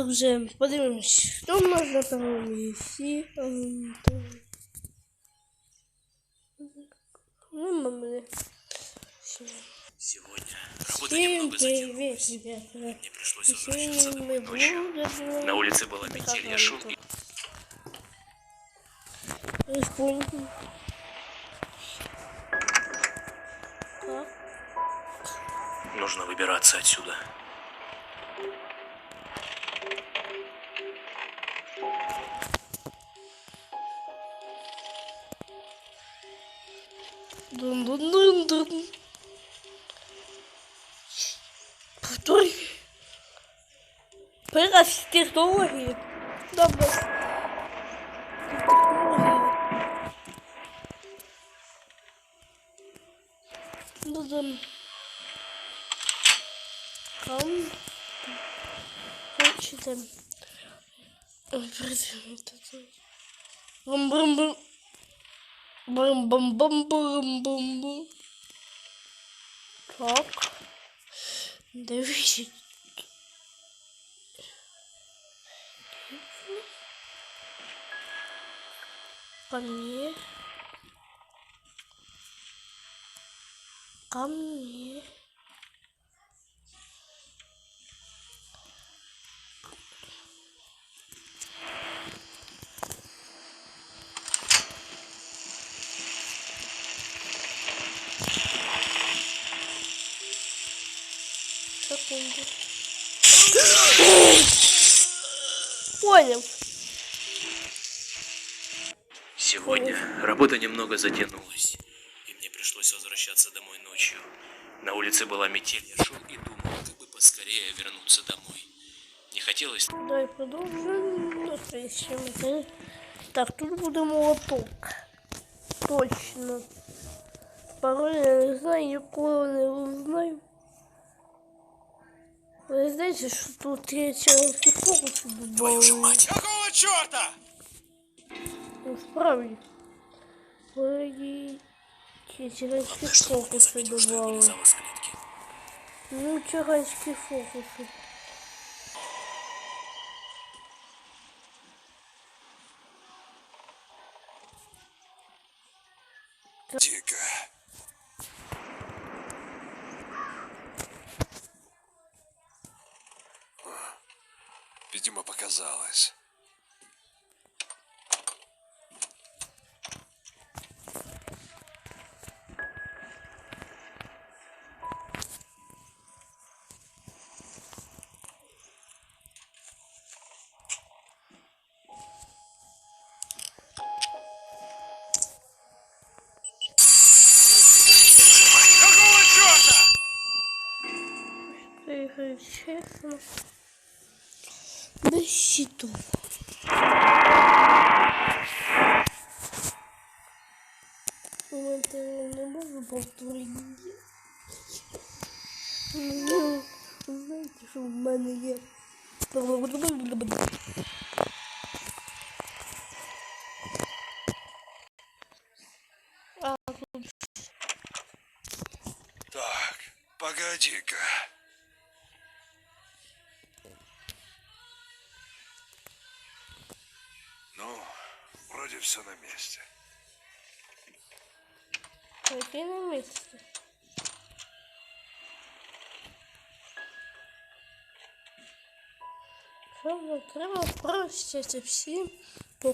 вже подивимось, що в нас на першому місці. Сегодня работа немного затянулась. Мне пришлось возвращаться домой ночью. На улице была метель, я шел и... Нужно выбираться отсюда. Дун-дун-дун-дун. Повторюй. Перераз технології. Добре. Технології. Додам. Там. Хочете. Бум-бум-бум. Бум-бум-бум-бум-бум-бум. Так. Дивіться. Камни. Камни. Секунду. Понял. Сегодня работа немного затянулась, и мне пришлось возвращаться домой ночью. На улице была метель, я шел и думал, как бы поскорее вернуться домой. Не хотелось... Давай продовжуємо. Так, тут буде молоток. Точно. Пароль я не знаю, якого не знаю. Ви знаєте, що тут є челенські фокуси добавили? Твою же мать! Какого черта? Справді. Вроді челенські фокуси добавили. Ну, челенські фокуси. Дико. Видимо, показалось. Какого черта? Честно. Без щитов. Это не могу повторить. Ну, знаете, что в мене є. Так, погоди-ка. Ну, вроде все на месте. Какие на месте? Що треба прощатися всім.